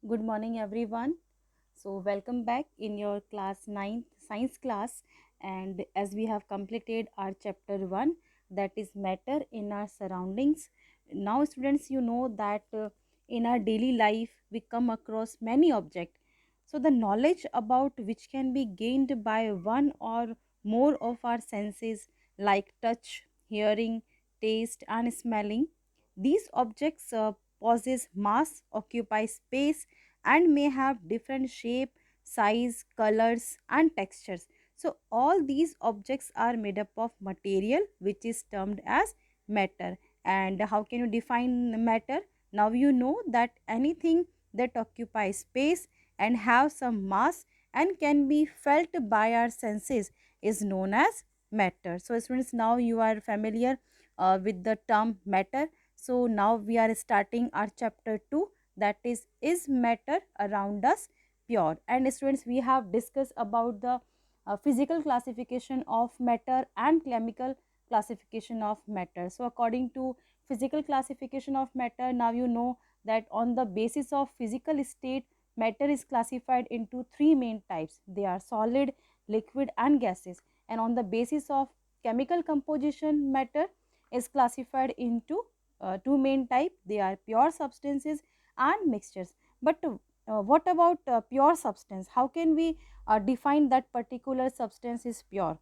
Good morning, everyone. So, welcome back in your class 9th science class. And as we have completed our chapter 1, that is matter in our surroundings. Now, students, you know that in our daily life we come across many objects. So, the knowledge about which can be gained by one or more of our senses, like touch, hearing, taste, and smelling. These objects possess mass, occupy space, and may have different shape, size, colors, and textures. So all these objects are made up of material which is termed as matter. And how can you define matter? Now you know that anything that occupies space and have some mass and can be felt by our senses is known as matter. So students, now you are familiar with the term matter. So now we are starting our chapter 2, that is matter around us pure? And students, we have discussed about the physical classification of matter and chemical classification of matter. So according to physical classification of matter, now you know that on the basis of physical state, matter is classified into three main types. They are solid, liquid, and gases. And on the basis of chemical composition, matter is classified into two main type. They are pure substances and mixtures. But what about pure substance? How can we define that particular substance is pure?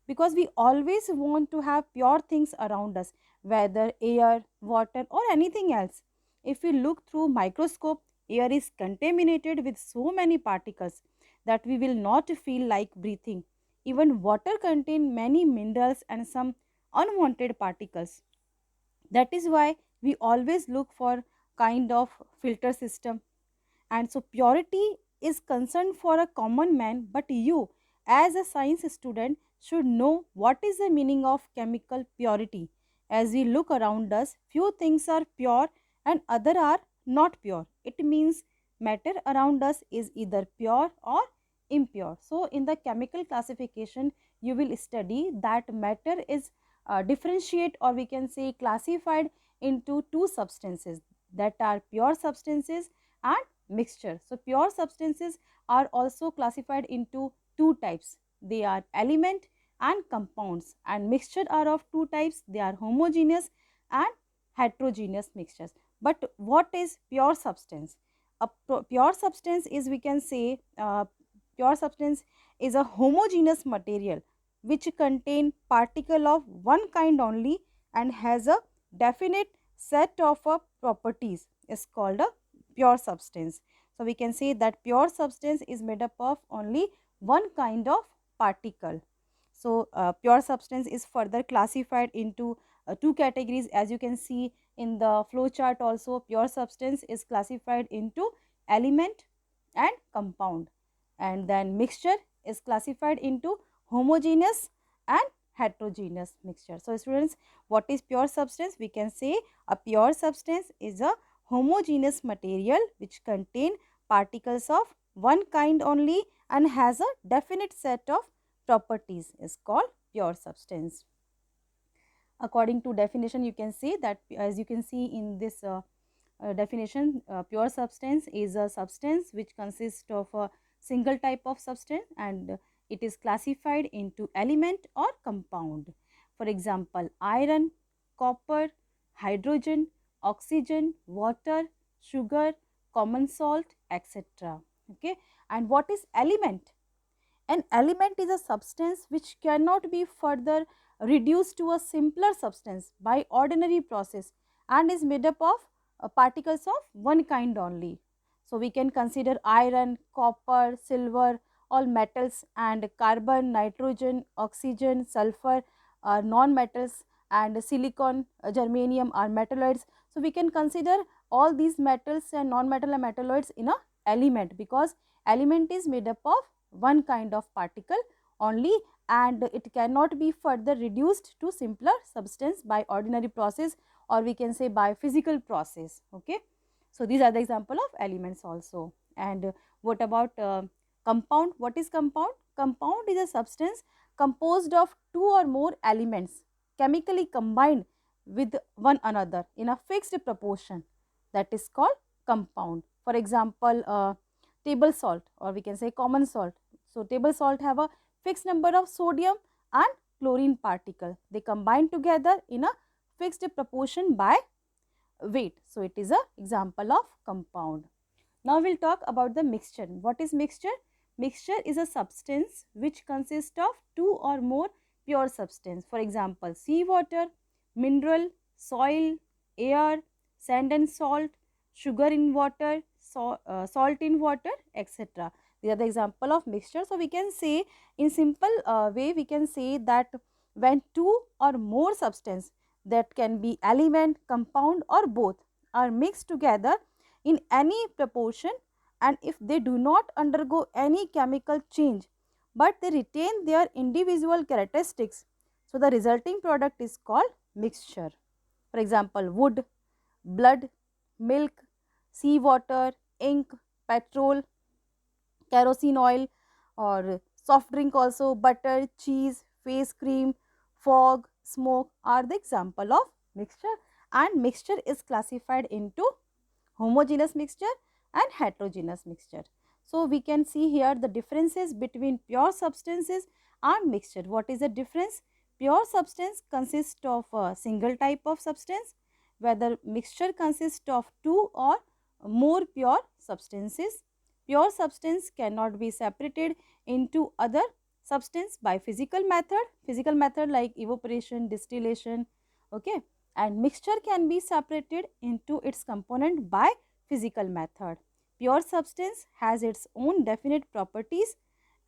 Because we always want to have pure things around us, whether air, water, or anything else. If we look through microscope, air is contaminated with so many particles that we will not feel like breathing. Even water contains many minerals and some unwanted particles. That is why we always look for kind of filter system. And so purity is concerned for a common man, but you as a science student should know what is the meaning of chemical purity. As we look around us, few things are pure and other are not pure. It means matter around us is either pure or impure. So in the chemical classification you will study that matter is differentiate, or we can say classified into two substances, that are pure substances and mixture. So pure substances are also classified into two types. They are element and compounds, and mixture are of two types. They are homogeneous and heterogeneous mixtures. But what is pure substance? A pure substance is, we can say, pure substance is a homogeneous material which contain particle of one kind only and has a definite set of properties is called a pure substance. So we can say that pure substance is made up of only one kind of particle. So pure substance is further classified into two categories. As you can see in the flow chart also, pure substance is classified into element and compound, and then mixture is classified into homogeneous and heterogeneous mixture. So students, what is pure substance? We can say a pure substance is a homogeneous material which contain particles of one kind only and has a definite set of properties is called pure substance. According to definition, you can say that, as you can see in this definition, pure substance is a substance which consists of a single type of substance, and it is classified into element or compound. For example, iron, copper, hydrogen, oxygen, water, sugar, common salt, etc. Okay. And what is element? An element is a substance which cannot be further reduced to a simpler substance by ordinary process and is made up of particles of one kind only. So we can consider iron, copper, silver, all metals, and carbon, nitrogen, oxygen, sulfur are non-metals, and silicon, germanium are metalloids. So we can consider all these metals and non-metal and metalloids in a element, because element is made up of one kind of particle only and it cannot be further reduced to simpler substance by ordinary process, or we can say by physical process. Okay. So these are the example of elements also. And what about compound? What is compound? Compound is a substance composed of two or more elements chemically combined with one another in a fixed proportion, that is called compound. For example, table salt, or we can say common salt. So table salt have a fixed number of sodium and chlorine particle. They combine together in a fixed proportion by weight. So it is a example of compound. Now we'll talk about the mixture. What is mixture? Mixture is a substance which consists of two or more pure substance. For example, seawater, mineral, soil, air, sand and salt, sugar in water, salt in water, etc. These are the example of mixture. So we can say in simple way, we can say that when two or more substance, that can be element, compound or both, are mixed together in any proportion, and if they do not undergo any chemical change but they retain their individual characteristics, so the resulting product is called mixture. For example, wood, blood, milk, seawater, ink, petrol, kerosene oil, or soft drink also, butter, cheese, face cream, fog, smoke are the example of mixture. And mixture is classified into homogeneous mixture and heterogeneous mixture. So we can see here the differences between pure substances and mixture. What is the difference? Pure substance consists of a single type of substance, whether mixture consists of two or more pure substances. Pure substance cannot be separated into other substance by physical method like evaporation, distillation, okay. And mixture can be separated into its component by physical method. Pure substance has its own definite properties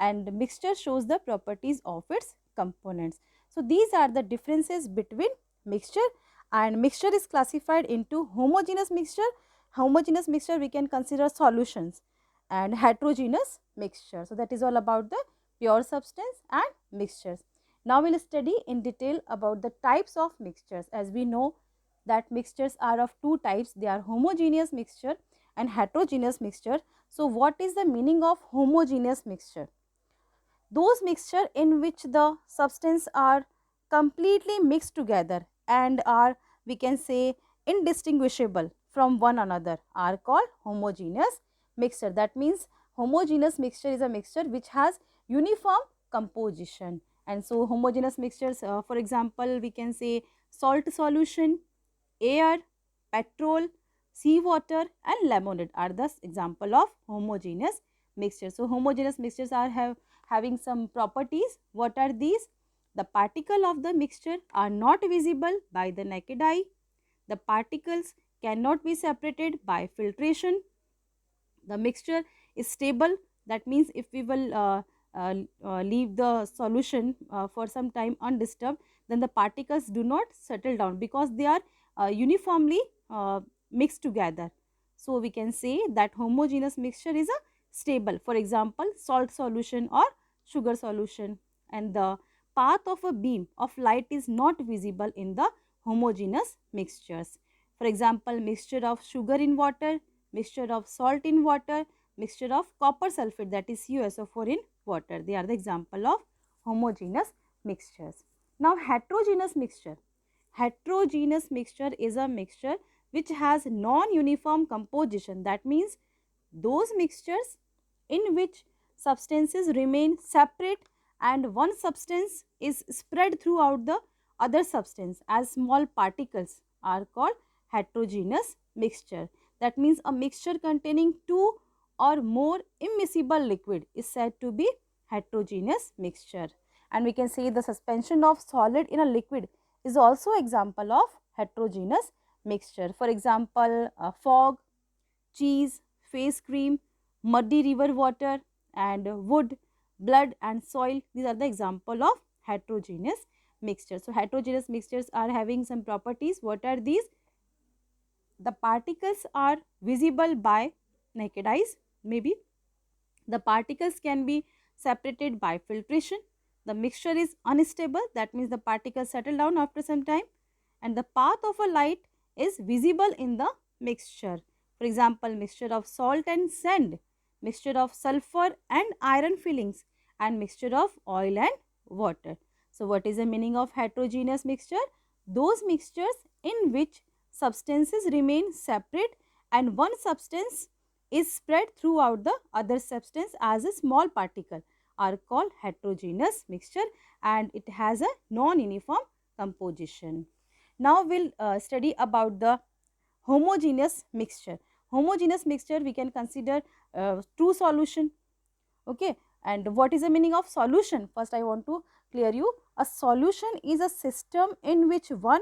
and mixture shows the properties of its components. So these are the differences between mixture, and mixture is classified into homogeneous mixture. Homogeneous mixture we can consider solutions, and heterogeneous mixture. So that is all about the pure substance and mixtures. Now we will study in detail about the types of mixtures. As we know that mixtures are of two types, they are homogeneous mixture and heterogeneous mixture. So what is the meaning of homogeneous mixture? Those mixture in which the substance are completely mixed together and are, we can say, indistinguishable from one another are called homogeneous mixture. That means homogeneous mixture is a mixture which has uniform composition. And so homogeneous mixtures, for example, we can say salt solution, air, petrol, seawater and lemonade are the example of homogeneous mixtures. So homogeneous mixtures are having some properties. What are these? The particle of the mixture are not visible by the naked eye. The particles cannot be separated by filtration. The mixture is stable. That means if we will leave the solution for some time undisturbed, then the particles do not settle down because they are uniformly mixed together. So we can say that homogeneous mixture is a stable. For example, salt solution or sugar solution. And the path of a beam of light is not visible in the homogeneous mixtures. For example, mixture of sugar in water, mixture of salt in water, mixture of copper sulfate, that is CuSO4 in water. They are the example of homogeneous mixtures. Now heterogeneous mixture. Heterogeneous mixture is a mixture which has non-uniform composition. That means those mixtures in which substances remain separate and one substance is spread throughout the other substance as small particles are called heterogeneous mixture. That means a mixture containing two or more immiscible liquid is said to be heterogeneous mixture. And we can say the suspension of solid in a liquid is also example of heterogeneous mixture. For example, fog, cheese, face cream, muddy river water and wood, blood and soil. These are the example of heterogeneous mixtures. So heterogeneous mixtures are having some properties. What are these? The particles are visible by naked eyes, maybe. The particles can be separated by filtration. The mixture is unstable, that means the particles settle down after some time, and the path of a light is visible in the mixture. For example, mixture of salt and sand, mixture of sulfur and iron fillings, and mixture of oil and water. So what is the meaning of heterogeneous mixture? Those mixtures in which substances remain separate and one substance is spread throughout the other substance as a small particle are called heterogeneous mixture, and it has a non-uniform composition. Now we'll study about the homogeneous mixture. Homogeneous mixture we can consider true solution. Okay, and what is the meaning of solution? First I want to clear you. A solution is a system in which one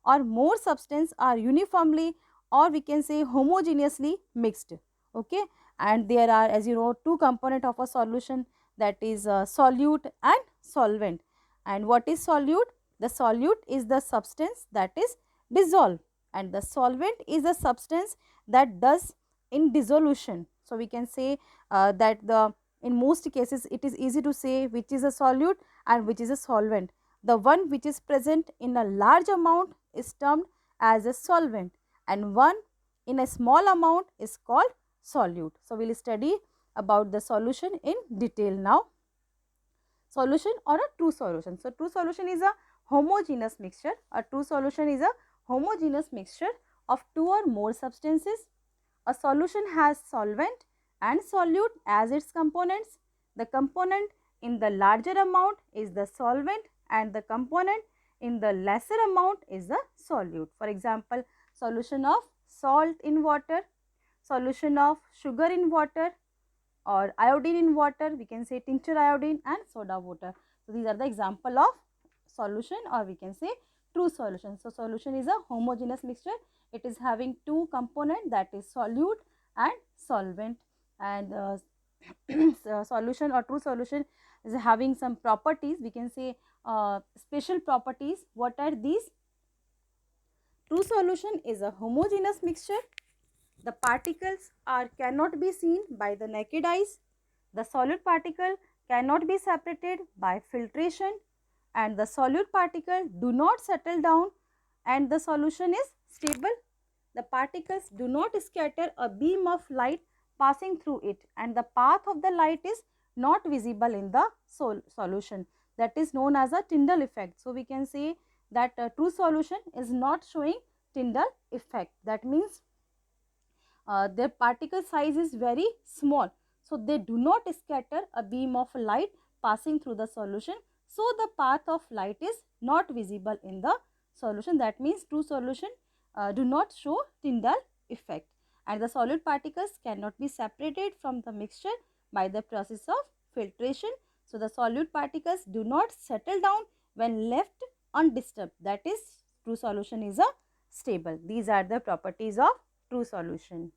or more substance are uniformly, or we can say homogeneously mixed. Okay, and there are, as you know, two component of a solution, that is solute and solvent. And what is solute? The solute is the substance that is dissolved, and the solvent is a substance that does in dissolution. So we can say that the in most cases it is easy to say which is a solute and which is a solvent. The one which is present in a large amount is termed as a solvent, and one in a small amount is called solute. So we will study about the solution in detail now. Solution or a true solution. So true solution is a homogeneous mixture. A true solution is a homogeneous mixture of two or more substances. A solution has solvent and solute as its components. The component in the larger amount is the solvent, and the component in the lesser amount is the solute. For example, solution of salt in water, solution of sugar in water, or iodine in water, we can say tincture iodine, and soda water. So these are the example of solution, or we can say true solution. So solution is a homogeneous mixture. It is having two component, that is solute and solvent. And so solution or true solution is having some properties, we can say special properties. What are these? True solution is a homogeneous mixture. The particles cannot be seen by the naked eyes. The solid particle cannot be separated by filtration, and the solute particle do not settle down, and the solution is stable. The particles do not scatter a beam of light passing through it, and the path of the light is not visible in the solution. That is known as a Tyndall effect. So we can say that true solution is not showing Tyndall effect. That means their particle size is very small, so they do not scatter a beam of light passing through the solution, so the path of light is not visible in the solution. That means true solution do not show Tyndall effect, and the solid particles cannot be separated from the mixture by the process of filtration. So the solute particles do not settle down when left undisturbed. That is, true solution is a stable. These are the properties of true solution.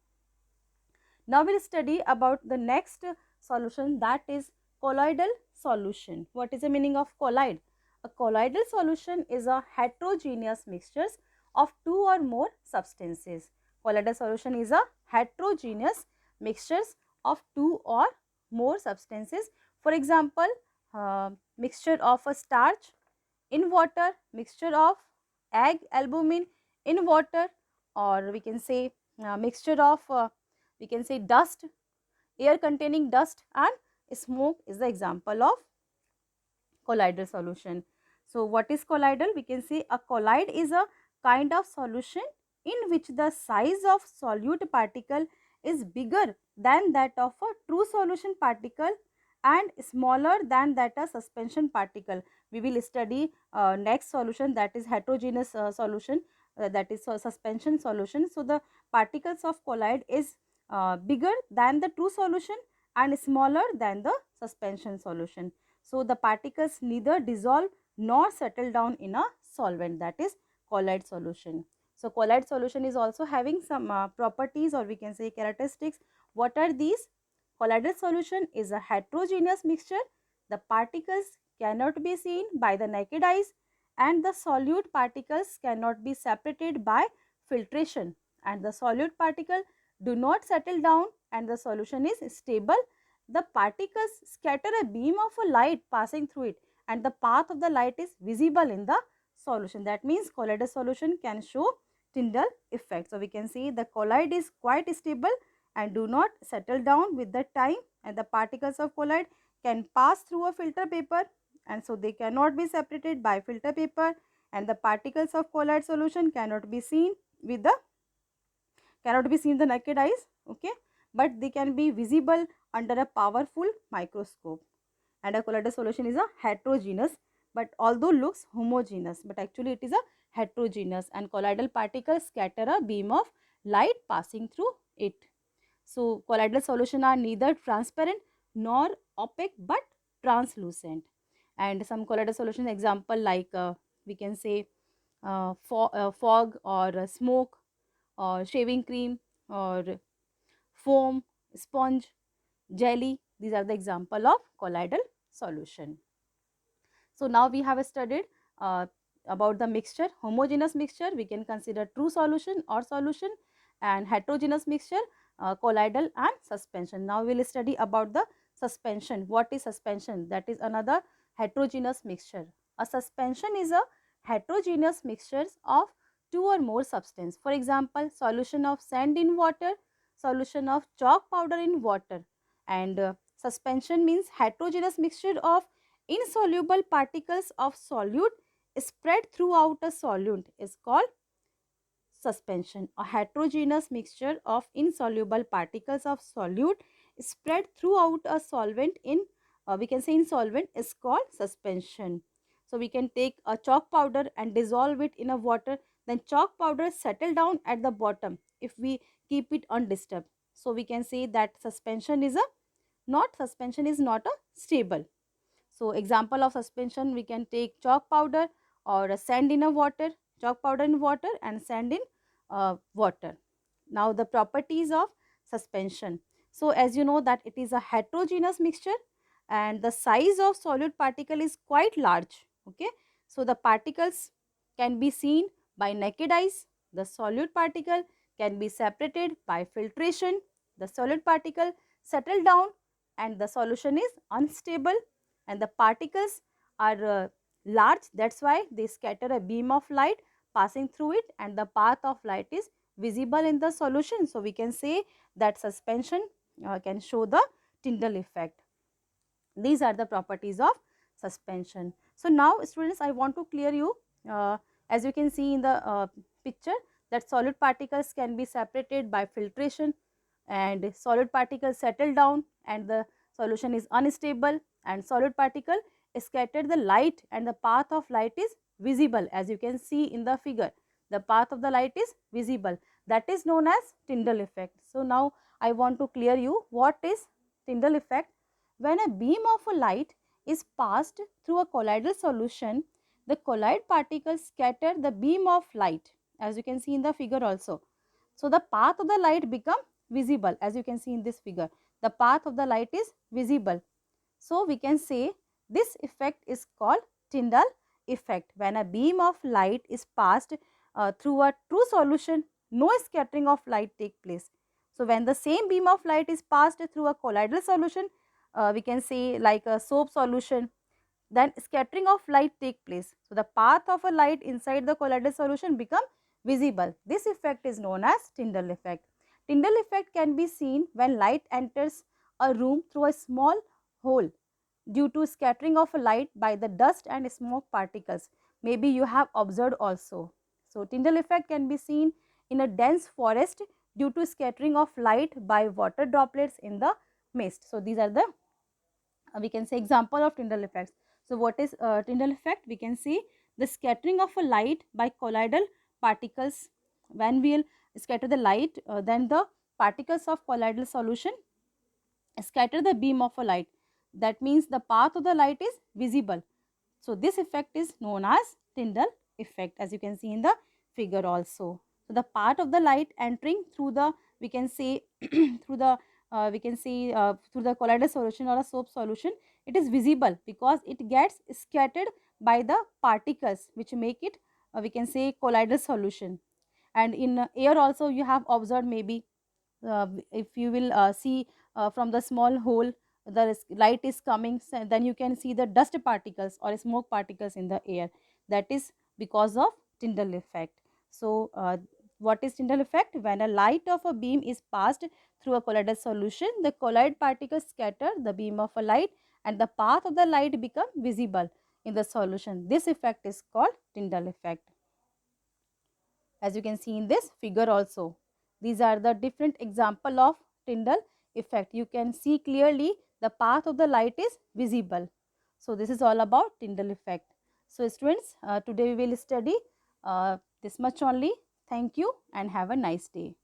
Now we will study about the next solution, that is colloidal solution. What is the meaning of colloid? A colloidal solution is a heterogeneous mixtures of two or more substances. Colloidal solution is a heterogeneous mixtures of two or more substances. For example, mixture of a starch in water, mixture of egg albumin in water, or we can say mixture of we can say dust, air containing dust and smoke is the example of colloidal solution. So what is colloidal? We can say a colloid is a kind of solution in which the size of solute particle is bigger than that of a true solution particle and smaller than that of suspension particle. We will study next solution, that is heterogeneous solution, that is suspension solution. So the particles of colloid is bigger than the true solution and smaller than the suspension solution. So the particles neither dissolve nor settle down in a solvent, that is colloid solution. So colloid solution is also having some properties, or we can say characteristics. What are these? Colloidal solution is a heterogeneous mixture. The particles cannot be seen by the naked eyes, and the solute particles cannot be separated by filtration, and the solute particle do not settle down, and the solution is stable. The particles scatter a beam of a light passing through it, and the path of the light is visible in the solution. That means colloidal solution can show Tyndall effect. So we can see the colloid is quite stable and do not settle down with the time, and the particles of colloid can pass through a filter paper, and so they cannot be separated by filter paper, and the particles of colloid solution cannot be seen with the naked eyes. Okay, but they can be visible under a powerful microscope. And a colloidal solution is a heterogeneous, but although looks homogeneous, but actually it is a heterogeneous, and colloidal particles scatter a beam of light passing through it. So colloidal solution are neither transparent nor opaque but translucent. And some colloidal solution example like we can say fog or smoke or shaving cream or foam, sponge, jelly. These are the example of colloidal solution. So now we have studied uh, about the mixture. Homogeneous mixture we can consider true solution or solution, and heterogeneous mixture colloidal and suspension. Now we will study about the suspension. What is suspension? That is another heterogeneous mixture. A suspension is a heterogeneous mixtures of two or more substance. For example, solution of sand in water, solution of chalk powder in water. And suspension means heterogeneous mixture of insoluble particles of solute spread throughout a solute is called suspension. A heterogeneous mixture of insoluble particles of solute spread throughout a solvent in we can say in solvent is called suspension. So we can take a chalk powder and dissolve it in a water, then chalk powder settle down at the bottom if we keep it undisturbed. So we can say that suspension is not a stable. So example of suspension, we can take chalk powder or a sand in a water, chalk powder in water and sand in water. Now the properties of suspension. So as you know that it is a heterogeneous mixture and the size of solute particle is quite large. Okay. So the particles can be seen by naked eyes. The solute particle can be separated by filtration. The solute particle settle down and the solution is unstable, and the particles are large, that's why they scatter a beam of light passing through it and the path of light is visible in the solution. So we can say that suspension can show the Tyndall effect. These are the properties of suspension. So now students, I want to clear you as you can see in the picture that solid particles can be separated by filtration and solid particles settle down and the solution is unstable, and solid particle scatter the light and the path of light is visible. As you can see in the figure, the path of the light is visible. That is known as Tyndall effect. So now I want to clear you what is Tyndall effect. When a beam of a light is passed through a colloidal solution, the colloid particles scatter the beam of light, as you can see in the figure also. So the path of the light become visible, as you can see in this figure. The path of the light is visible. So we can say this effect is called Tyndall effect. When a beam of light is passed through a true solution, no scattering of light take place. So when the same beam of light is passed through a colloidal solution, we can say like a soap solution, then scattering of light take place. So the path of a light inside the colloidal solution become visible. This effect is known as Tyndall effect. Tyndall effect can be seen when light enters a room through a small hole due to scattering of a light by the dust and smoke particles. Maybe you have observed also. So Tyndall effect can be seen in a dense forest due to scattering of light by water droplets in the mist. So these are the we can say example of Tyndall effects. So what is Tyndall effect? We can see the scattering of a light by colloidal particles. When we will scatter the light, then the particles of colloidal solution scatter the beam of a light. That means the path of the light is visible. So this effect is known as Tyndall effect, as you can see in the figure also. So the part of the light entering through the we can say through the through the colloidal solution or a soap solution, it is visible because it gets scattered by the particles which make it we can say colloidal solution. And in air also you have observed maybe if you will see from the small hole the light is coming, so then you can see the dust particles or smoke particles in the air. That is because of Tyndall effect. So what is Tyndall effect? When a light of a beam is passed through a colloidal solution, the colloid particles scatter the beam of a light and the path of the light become visible in the solution. This effect is called Tyndall effect, as you can see in this figure also. These are the different example of Tyndall effect. You can see clearly the path of the light is visible. So this is all about Tyndall effect. So students, today we will study this much only. Thank you and have a nice day.